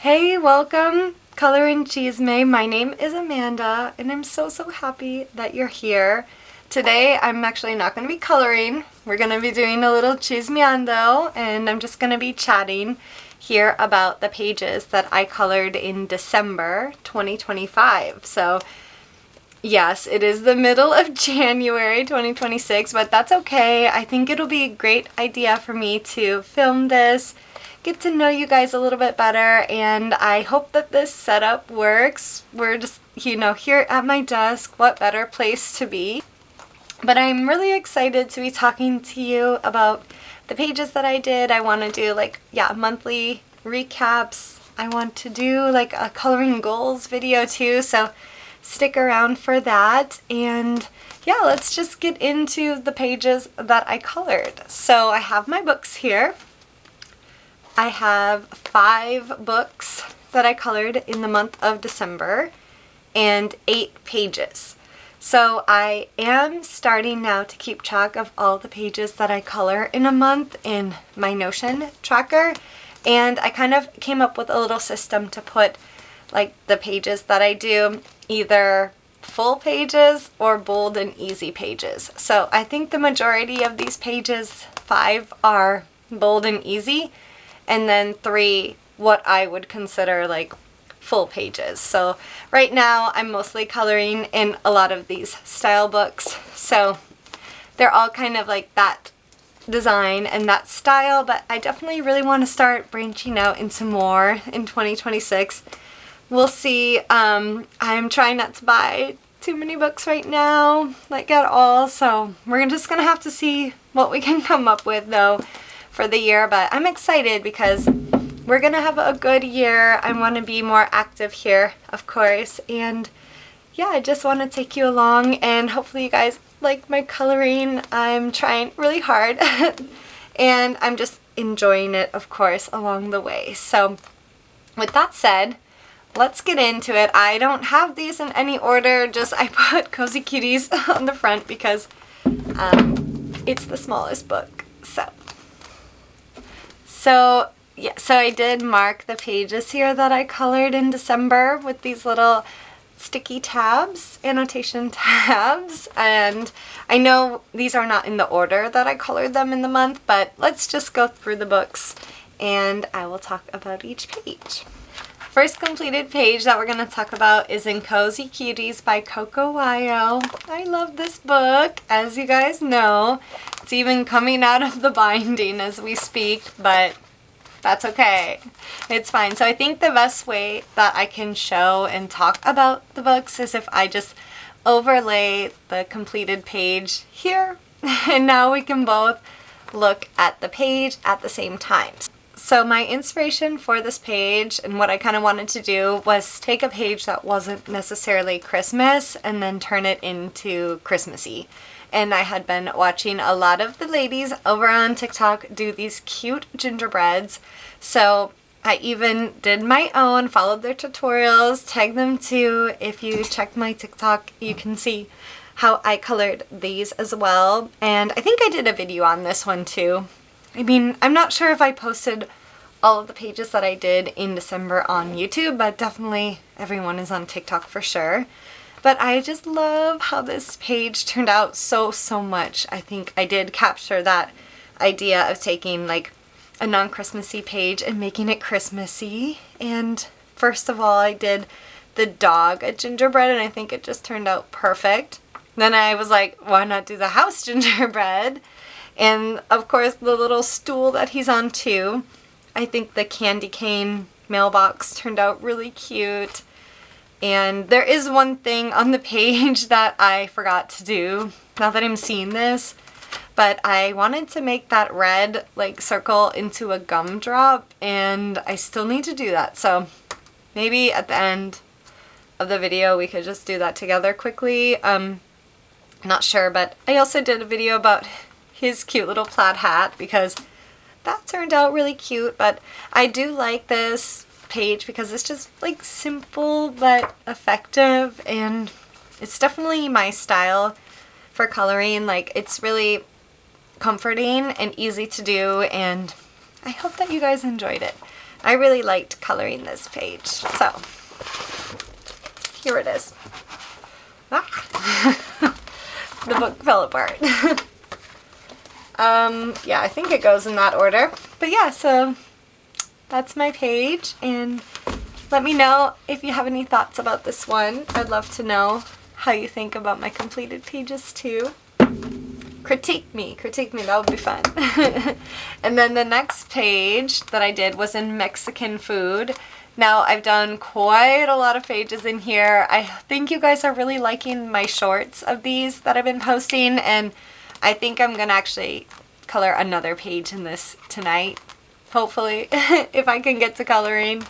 Hey, welcome, Color&Chisme. My name is Amanda, and I'm so happy that you're here. Today, I'm actually not going to be coloring. We're going to be doing a little chismeando, and I'm just going to be chatting here about the pages that I colored in December 2025. So, yes, it is the middle of January 2026, but that's okay. I think it'll be a great idea for me to film this, get to know you guys a little bit better, and I hope that this setup works. We're just, here at my desk. What better place to be? But I'm really excited to be talking to you about the pages that I did. I want to do monthly recaps. I want to do a coloring goals video too, so stick around for that. And yeah, let's just get into the pages that I colored. So I have my books here. I have 5 books that I colored in the month of December and 8 pages. So I am starting now to keep track of all the pages that I color in a month in my Notion tracker, and I kind of came up with a little system to put the pages that I do either full pages or bold and easy pages. So I think the majority of these pages, 5, are bold and easy, and then 3 what I would consider full pages. So right now I'm mostly coloring in a lot of these style books, so they're all kind of that design and that style, but I definitely really want to start branching out into more in 2026. We'll see. I'm trying not to buy too many books right now, at all, so we're just gonna have to see what we can come up with though for the year. But I'm excited because we're gonna have a good year. I want to be more active here, of course, and yeah, I just want to take you along, and hopefully you guys like my coloring. I'm trying really hard and I'm just enjoying it, of course, along the way. So with that said, let's get into it. I don't have these in any order, just I put Cozy Cuties on the front because it's the smallest book. So yeah, so I did mark the pages here that I colored in December with these little sticky tabs, annotation tabs, and I know these are not in the order that I colored them in the month, but let's just go through the books and I will talk about each page. First completed page that we're going to talk about is in Cozy Cuties by Coco Wyo. I love this book, as you guys know. It's even coming out of the binding as we speak, but that's okay. It's fine. So I think the best way that I can show and talk about the books is if I just overlay the completed page here, and now we can both look at the page at the same time. So my inspiration for this page and what I kind of wanted to do was take a page that wasn't necessarily Christmas and then turn it into Christmassy. And I had been watching a lot of the ladies over on TikTok do these cute gingerbreads. So I even did my own, followed their tutorials, tagged them too. If you check my TikTok, you can see how I colored these as well. And I think I did a video on this one too. I mean, I'm not sure if I posted all of the pages that I did in December on YouTube, but definitely everyone is on TikTok for sure. But I just love how this page turned out so much. I think I did capture that idea of taking a non-Christmassy page and making it Christmassy. And first of all, I did the dog a gingerbread, and I think it just turned out perfect. Then I was like, why not do the house gingerbread? And of course the little stool that he's on too. I think the candy cane mailbox turned out really cute. And there is one thing on the page that I forgot to do, now that I'm seeing this, but I wanted to make that red circle into a gumdrop, and I still need to do that. So maybe at the end of the video we could just do that together quickly. Not sure, but I also did a video about his cute little plaid hat because that turned out really cute. But I do like this page because it's just simple but effective, and it's definitely my style for coloring. It's really comforting and easy to do, and I hope that you guys enjoyed it. I really liked coloring this page. So here it is. Ah. The book fell apart. Yeah, I think it goes in that order. But yeah, so that's my page, and let me know if you have any thoughts about this one. I'd love to know how you think about my completed pages too. Critique me, that would be fun. And then the next page that I did was in Mexican food. Now, I've done quite a lot of pages in here. I think you guys are really liking my shorts of these that I've been posting, and I think I'm gonna actually color another page in this tonight, hopefully, if I can get to coloring.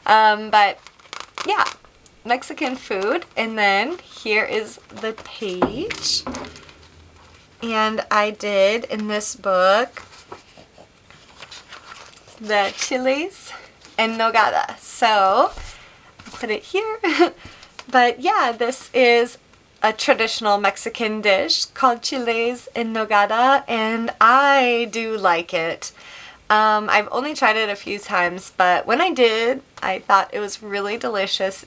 But yeah, Mexican food. And then here is the page. And I did, in this book, the chiles en nogada. So I'll put it here. But yeah, this is a traditional Mexican dish called chiles en nogada, and I do like it. I've only tried it a few times, but when I did, I thought it was really delicious.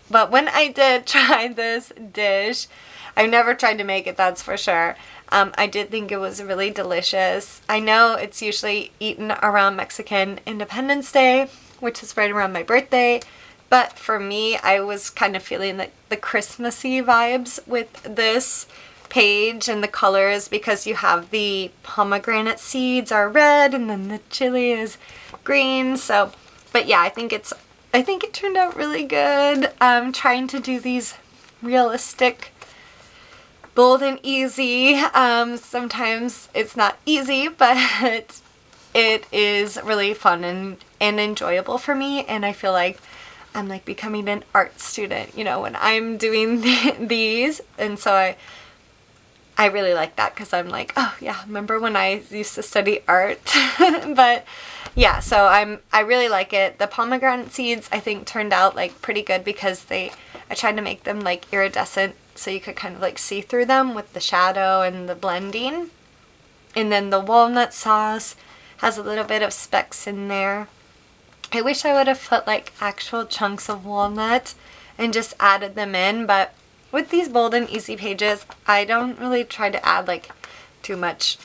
But when I did try this dish, I've never tried to make it, that's for sure. I did think it was really delicious. I know it's usually eaten around Mexican Independence Day, which is right around my birthday. But for me, I was kind of feeling the Christmassy vibes with this page and the colors, because you have the pomegranate seeds are red and then the chili is green. So, but yeah, I think it turned out really good. I'm trying to do these realistic, bold and easy. Sometimes it's not easy, but it is really fun and enjoyable for me, and I feel like I'm like becoming an art student, you know, when I'm doing these. And so I really like that, because I'm like, oh yeah, remember when I used to study art? But yeah, so I really like it. The pomegranate seeds I think turned out like pretty good, because I tried to make them like iridescent, so you could kind of like see through them with the shadow and the blending. And then the walnut sauce has a little bit of specks in there. I wish I would have put like actual chunks of walnut and just added them in, but with these bold and easy pages, I don't really try to add like too much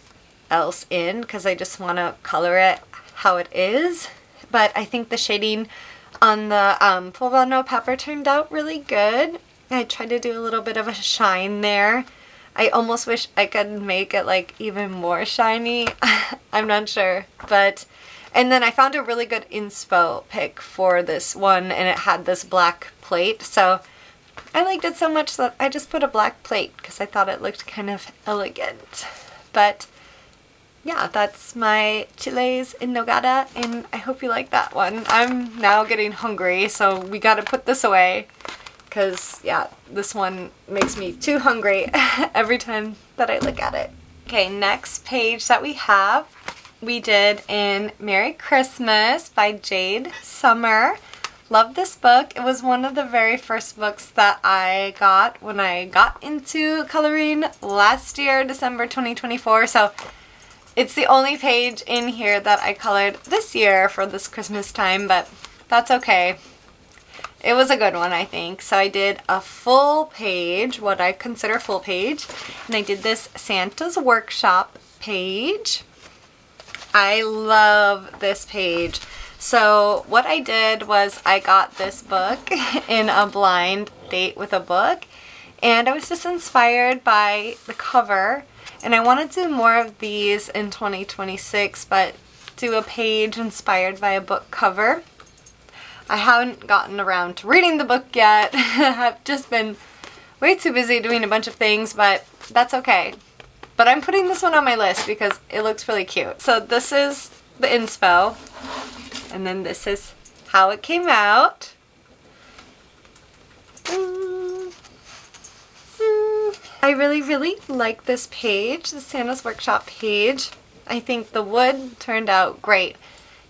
else in, because I just want to color it how it is. But I think the shading on the poblano pepper turned out really good. I tried to do a little bit of a shine there. I almost wish I could make it like even more shiny. I'm not sure, but... And then I found a really good inspo pic for this one, and it had this black plate. So I liked it so much that I just put a black plate, because I thought it looked kind of elegant. But yeah, that's my chiles en nogada, and I hope you like that one. I'm now getting hungry, so we gotta put this away, because yeah, this one makes me too hungry every time that I look at it. Okay, next page that we did in Merry Christmas by Jade Summer. Love this book. It was one of the very first books that I got when I got into coloring last year, December 2024. So it's the only page in here that I colored this year for this Christmas time, but that's okay. It was a good one, I think. So I did a full page, what I consider full page, and I did this Santa's Workshop page. I love this page. So what I did was I got this book in a blind date with a book, and I was just inspired by the cover, and I want to do more of these in 2026, but do a page inspired by a book cover. I haven't gotten around to reading the book yet. I've just been way too busy doing a bunch of things, but that's okay. But I'm putting this one on my list because it looks really cute. So this is the inspo, and then this is how it came out. I really, really like this page, the Santa's Workshop page. I think the wood turned out great.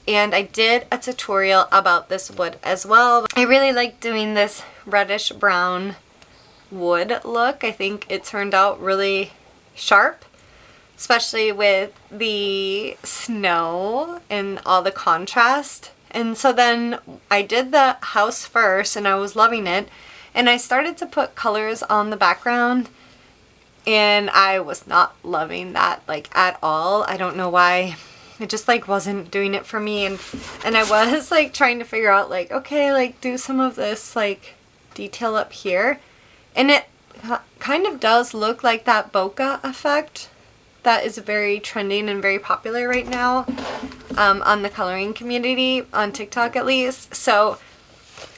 And I did a tutorial about this wood as well. I really like doing this reddish brown wood look. I think it turned out really sharp, especially with the snow and all the contrast. And so then I did the house first and I was loving it. And I started to put colors on the background and I was not loving that like at all. I don't know why. It just like wasn't doing it for me. And I was like trying to figure out like, okay, like do some of this like detail up here. And it kind of does look like that bokeh effect that is very trending and very popular right now on the coloring community, on TikTok at least. So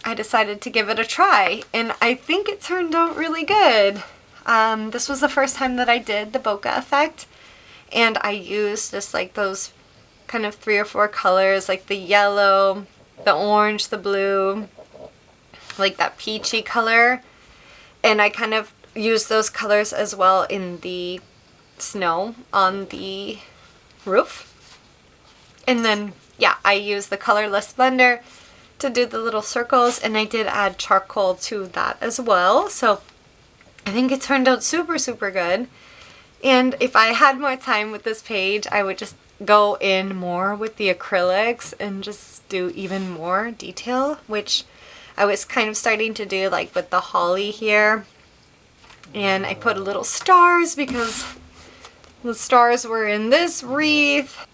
I decided to give it a try, and I think it turned out really good. This was the first time that I did the bokeh effect, and I used just like those kind of 3 or 4 colors, like the yellow, the orange, the blue, like that peachy color, and I kind of used those colors as well in the snow on the roof. And then, yeah, I used the colorless blender to do the little circles, and I did add charcoal to that as well. So I think it turned out super, super good. And if I had more time with this page, I would just go in more with the acrylics and just do even more detail, which I was kind of starting to do like with the holly here. And I put little stars because the stars were in this wreath.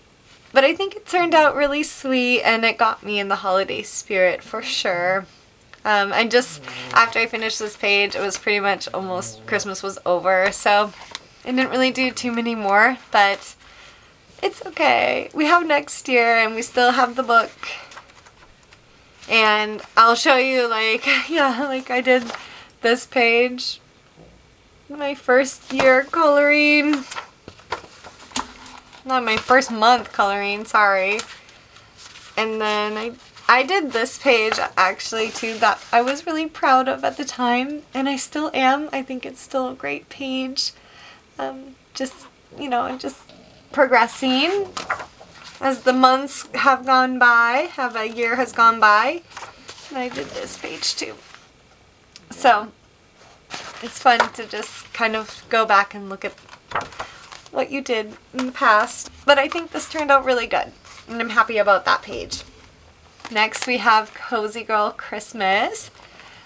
But I think it turned out really sweet and it got me in the holiday spirit for sure. And just after I finished this page, it was pretty much almost Christmas was over. So I didn't really do too many more, but it's okay. We have next year and we still have the book. And I'll show you like, yeah, like I did this page. My first year coloring. Not my first month coloring, sorry. And then I did this page actually too that I was really proud of at the time, and I still am. I think it's still a great page. Just, you know, just progressing as the months have gone by, a year has gone by. And I did this page too. So it's fun to just kind of go back and look at what you did in the past. But I think this turned out really good, and I'm happy about that page. Next we have Cozy Girl Christmas.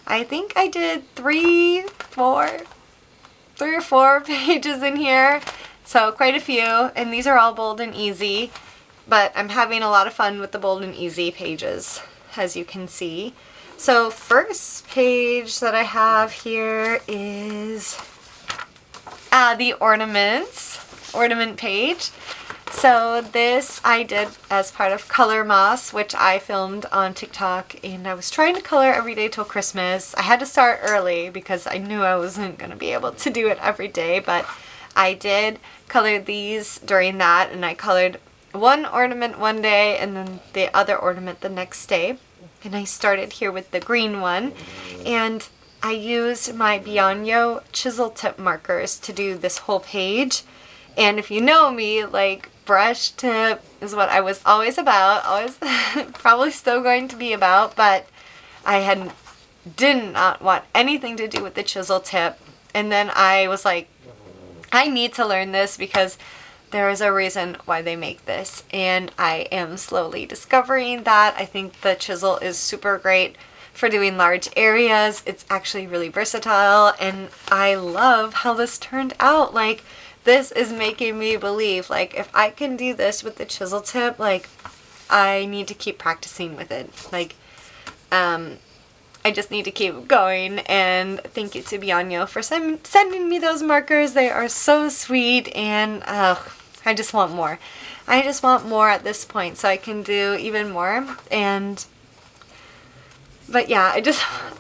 I think I did 3 or 4 pages in here, so quite a few, and these are all bold and easy, but I'm having a lot of fun with the bold and easy pages, as you can see. So first page that I have here is the ornament page. So this I did as part of Color Moss, which I filmed on TikTok, and I was trying to color every day till Christmas. I had to start early because I knew I wasn't going to be able to do it every day, but I did color these during that, and I colored one ornament one day and then the other ornament the next day. And I started here with the green one, and I used my Bianyo chisel tip markers to do this whole page. And if you know me, like, brush tip is what I was always about, always probably still going to be about, but I did not want anything to do with the chisel tip. And then I was like, I need to learn this because there is a reason why they make this, and I am slowly discovering that. I think the chisel is super great for doing large areas. It's actually really versatile, and I love how this turned out. Like, this is making me believe, like, if I can do this with the chisel tip, like, I need to keep practicing with it. Like, I just need to keep going, and thank you to Bianyo for sending me those markers. They are so sweet, and I just want more. I just want more at this point so I can do even more. But yeah,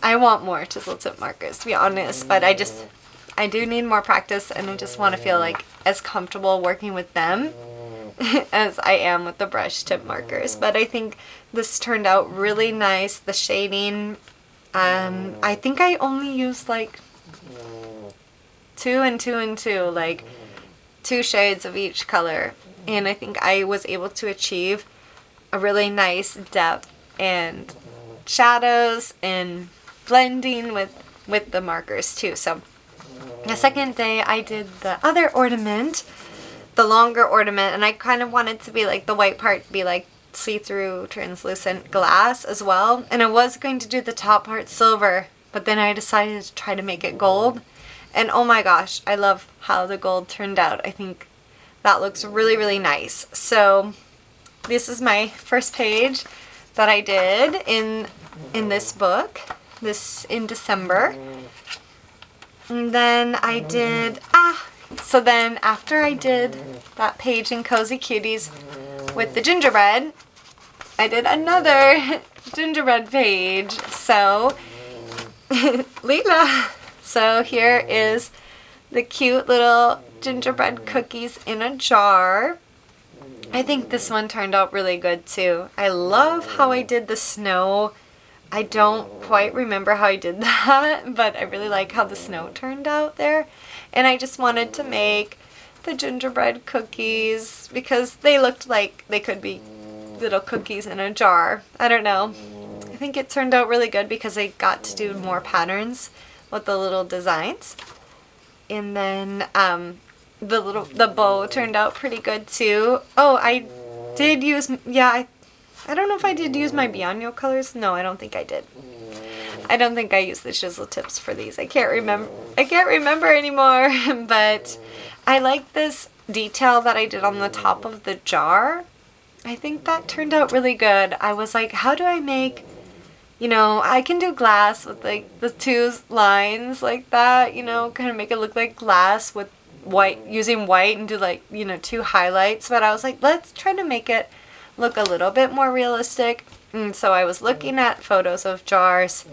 I want more chisel tip markers, to be honest, but I do need more practice, and I just want to feel like as comfortable working with them as I am with the brush tip markers. But I think this turned out really nice. The shading, I think I only used like 2 and 2 and 2, like 2 shades of each color, and I think I was able to achieve a really nice depth and shadows and blending with the markers too. So the second day I did the other ornament, the longer ornament, and I kind of wanted to be like the white part be like see-through translucent glass as well. And I was going to do the top part silver, but then I decided to try to make it gold. And oh my gosh, I love how the gold turned out. I think that looks really, really nice. So this is my first page that I did in this book, in December. And then I did, so then after I did that page in Cozy Cuties with the gingerbread, I did another gingerbread page. So, Leela. So here is the cute little gingerbread cookies in a jar. I think this one turned out really good too. I love how I did the snow. I don't quite remember how I did that, but I really like how the snow turned out there. And I just wanted to make the gingerbread cookies because they looked like they could be little cookies in a jar. I don't know. I think it turned out really good because I got to do more patterns with the little designs. And then the bow turned out pretty good too. Oh, I did use, I don't know if I did use my Bianco colors. No, I don't think I did. I don't think I used the chisel tips for these. I can't remember anymore. But I like this detail that I did on the top of the jar. I think that turned out really good. I was like, how do I make, I can do glass with like the two lines like that, kind of make it look like glass with white, using white and do like, two highlights. But I was like, let's try to make it look a little bit more realistic. And so I was looking at photos of jars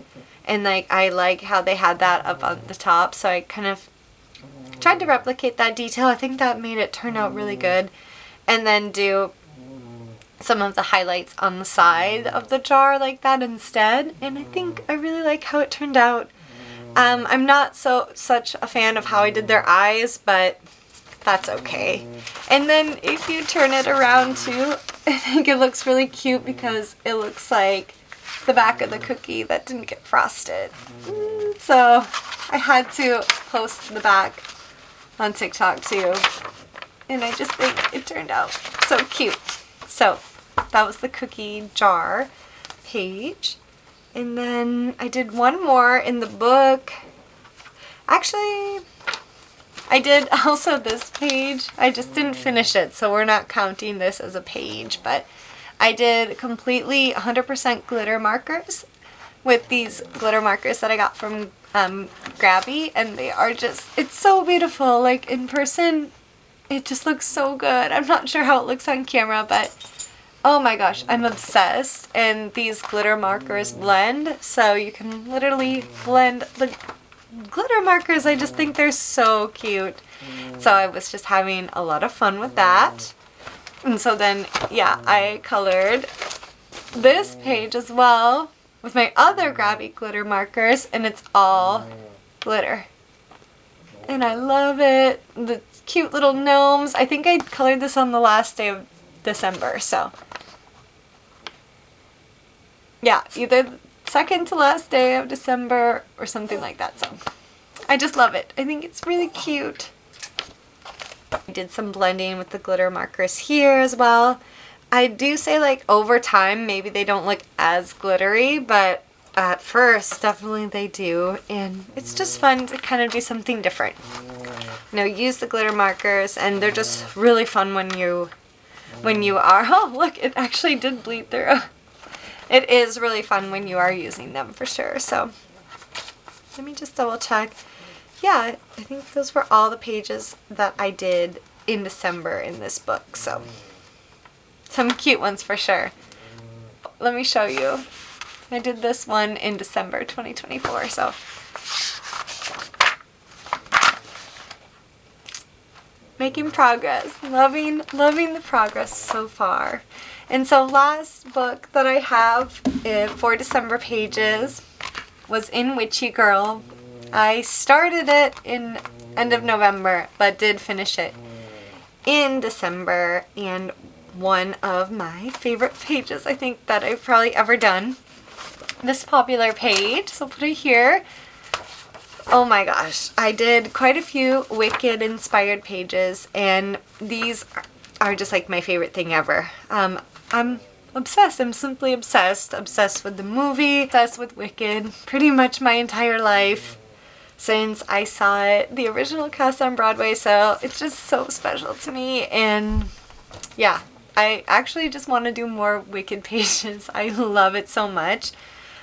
and like I like how they had that up on the top. So I kind of tried to replicate that detail. I think that made it turn out really good. And then do some of the highlights on the side of the jar like that instead. And I think I really like how it turned out. I'm not such a fan of how I did their eyes, but that's okay. And then if you turn it around too, I think it looks really cute because it looks like the back of the cookie that didn't get frosted. So I had to post the back on TikTok too. And I just think it turned out so cute. So that was the cookie jar page. And then I did one more in the book. Actually, I did also this page. I just didn't finish it, so we're not counting this as a page. But I did completely 100% glitter markers with these glitter markers that I got from Grabby. And they are just, it's so beautiful. Like in person, it just looks so good. I'm not sure how it looks on camera, but oh my gosh, I'm obsessed. And these glitter markers blend, so you can literally blend the glitter markers. I just think they're so cute. So I was just having a lot of fun with that. And so then, I colored this page as well with my other Grabby glitter markers, and it's all glitter. And I love it. The cute little gnomes. I think I colored this on the last day of December, so yeah, either second to last day of December or something like that. So I just love it. I think it's really cute. I did some blending with the glitter markers here as well. I do say like over time maybe they don't look as glittery, but at first definitely they do, and it's just fun to kind of do something different. Use the glitter markers, and they're just really fun when you are, oh look, it actually did bleed through. It is really fun when you are using them for sure. So let me just double check. Yeah, I think those were all the pages that I did in December in this book. So some cute ones for sure. Let me show you. I did this one in December 2024. So making progress. Loving the progress so far. And so last book that I have for December pages was In Witchy Girl. I started it in end of November, but did finish it in December, and one of my favorite pages I think that I've probably ever done. This popular page, so I'll put it here. Oh my gosh, I did quite a few Wicked inspired pages, and these are just like my favorite thing ever. I'm obsessed. I'm simply obsessed. Obsessed with the movie, obsessed with Wicked, pretty much my entire life since I saw it, the original cast on Broadway, so it's just so special to me. And yeah, I actually just want to do more Wicked pages. I love it so much.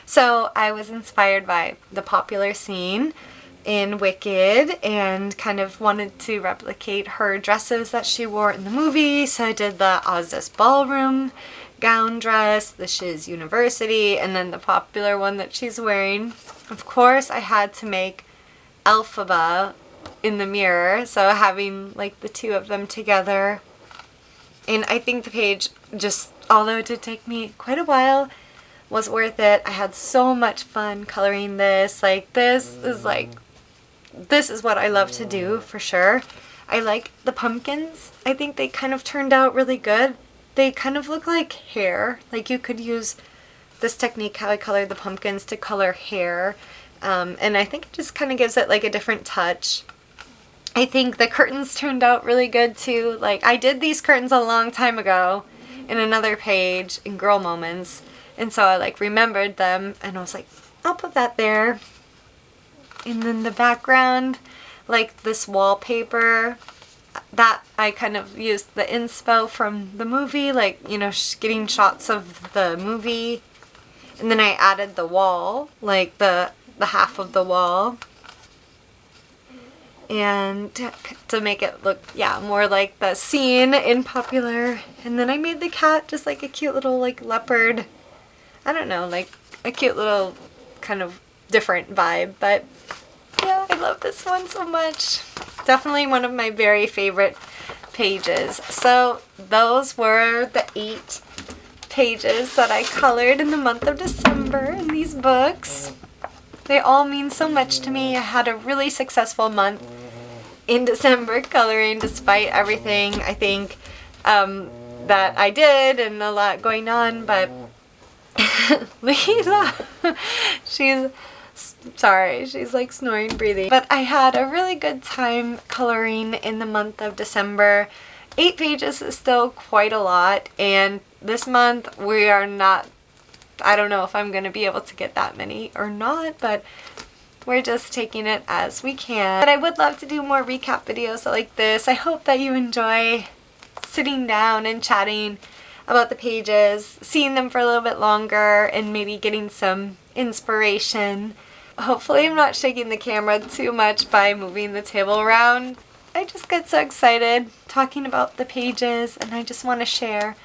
So I was inspired by the popular scene in Wicked and kind of wanted to replicate her dresses that she wore in the movie. So I did the Oz's Ballroom gown dress, the Shiz University, and then the popular one that she's wearing. Of course, I had to make Elphaba in the mirror, so having like the two of them together. And I think the page, just although it did take me quite a while, was worth it. I had so much fun coloring this. Like this is what I love to do for sure. I like the pumpkins. I think they kind of turned out really good. They kind of look like hair. Like you could use this technique, how I colored the pumpkins, to color hair. And I think it just kind of gives it like a different touch. I think the curtains turned out really good too. Like I did these curtains a long time ago in another page in Girl Moments. And so I like remembered them and I was like, I'll put that there. And then the background, like this wallpaper, that I kind of used the inspo from the movie, like, you know, getting shots of the movie. And then I added the wall, like the half of the wall, and to make it look, yeah, more like the scene in Popular. And then I made the cat just like a cute little like leopard, I don't know, like a cute little kind of different vibe. But yeah, I love this one so much. Definitely one of my very favorite pages. So those were the 8 pages that I colored in the month of December in these books. They all mean so much to me. I had a really successful month in December coloring despite everything I think that I did and a lot going on. But Lila, she's sorry, she's like snoring, breathing. But I had a really good time coloring in the month of December. 8 pages is still quite a lot, and this month we are not, I don't know if I'm going to be able to get that many or not, but we're just taking it as we can. But I would love to do more recap videos like this. I hope that you enjoy sitting down and chatting about the pages, seeing them for a little bit longer, and maybe getting some inspiration. Hopefully I'm not shaking the camera too much by moving the table around. I just get so excited talking about the pages, and I just want to share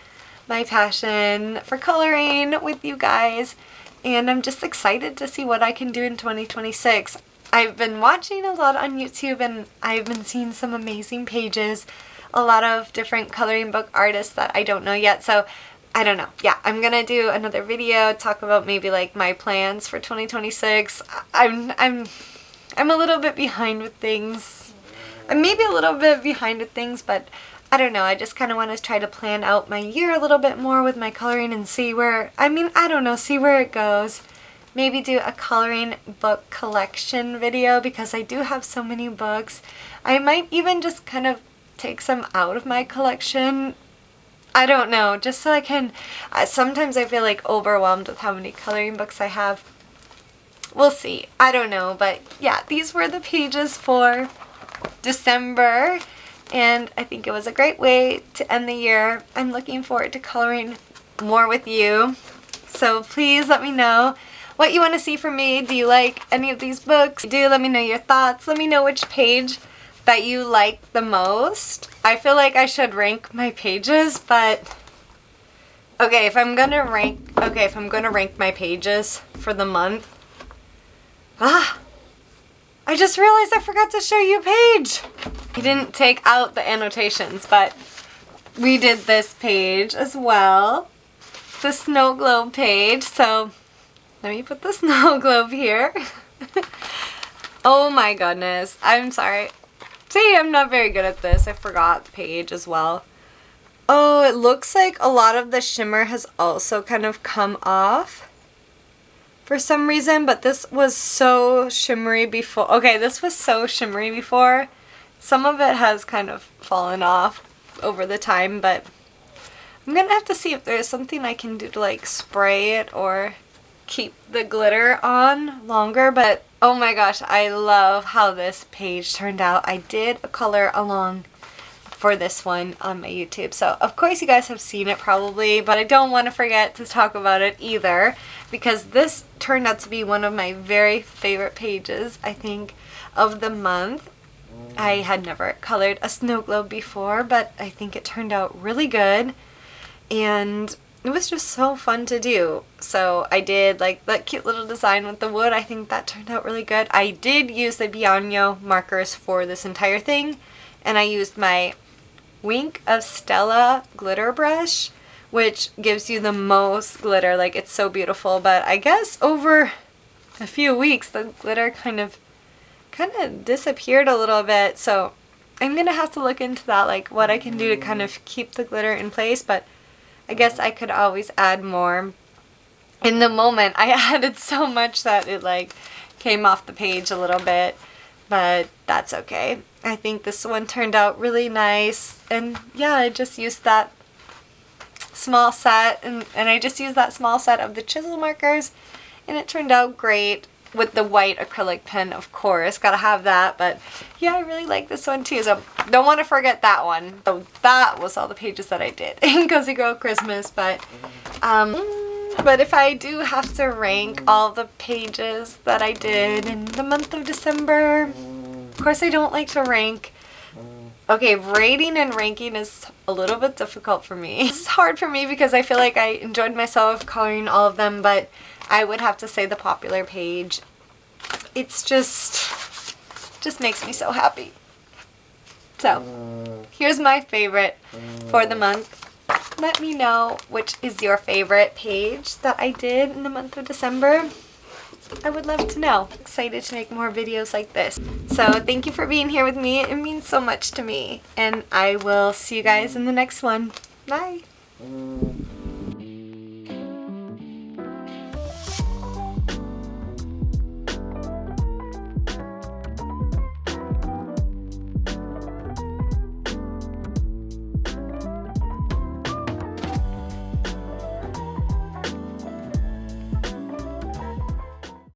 my passion for coloring with you guys, and I'm just excited to see what I can do in 2026. I've been watching a lot on YouTube and I've been seeing some amazing pages, a lot of different coloring book artists that I don't know yet, so I don't know. Yeah, I'm gonna do another video, talk about maybe like my plans for 2026. I'm a little bit behind with things. I'm maybe a little bit behind with things, but I don't know, I just kind of want to try to plan out my year a little bit more with my coloring and see where, I don't know, see where it goes. Maybe do a coloring book collection video because I do have so many books. I might even just kind of take some out of my collection. I don't know, just so I can, sometimes I feel like overwhelmed with how many coloring books I have. We'll see. I don't know, but yeah, these were the pages for December. And I think it was a great way to end the year. I'm looking forward to coloring more with you. So please let me know what you want to see from me. Do you like any of these books? Do let me know your thoughts. Let me know which page that you like the most. I feel like I should rank my pages, but okay, if I'm gonna rank my pages for the month. I just realized I forgot to show you a page. I didn't take out the annotations, but we did this page as well. The snow globe page. So let me put the snow globe here. Oh my goodness. I'm sorry. See, I'm not very good at this. I forgot the page as well. Oh, it looks like a lot of the shimmer has also kind of come off for some reason, but this was so shimmery before. Okay, this was so shimmery before. Some of it has kind of fallen off over the time, but I'm gonna have to see if there's something I can do to like spray it or keep the glitter on longer, but oh my gosh, I love how this page turned out. I did a color along for this one on my YouTube, so of course you guys have seen it probably, but I don't want to forget to talk about it either, because this turned out to be one of my very favorite pages, I think, of the month. I had never colored a snow globe before, but I think it turned out really good, and it was just so fun to do. So I did like that cute little design with the wood. I think that turned out really good. I did use the Bianco markers for this entire thing, and I used my Wink of Stella glitter brush, which gives you the most glitter. Like, it's so beautiful, but I guess over a few weeks the glitter kind of disappeared a little bit, so I'm gonna have to look into that, like what I can do to kind of keep the glitter in place, but I guess I could always add more. In the moment, I added so much that it like came off the page a little bit, but that's okay. I think this one turned out really nice, and yeah, I just used that small set, and I just used that small set of the chisel markers, and it turned out great with the white acrylic pen, of course. Gotta have that, but yeah, I really like this one too, so don't want to forget that one. So that was all the pages that I did in Cozy Girl Christmas, but if I do have to rank all the pages that I did in the month of December, of course I don't like to rank. Okay, rating and ranking is a little bit difficult for me. It's hard for me because I feel like I enjoyed myself coloring all of them, but I would have to say the popular page. It's just makes me so happy. So, here's my favorite for the month. Let me know which is your favorite page that I did in the month of December. I would love to know. Excited to make more videos like this. So thank you for being here with me. It means so much to me. And I will see you guys in the next one. Bye.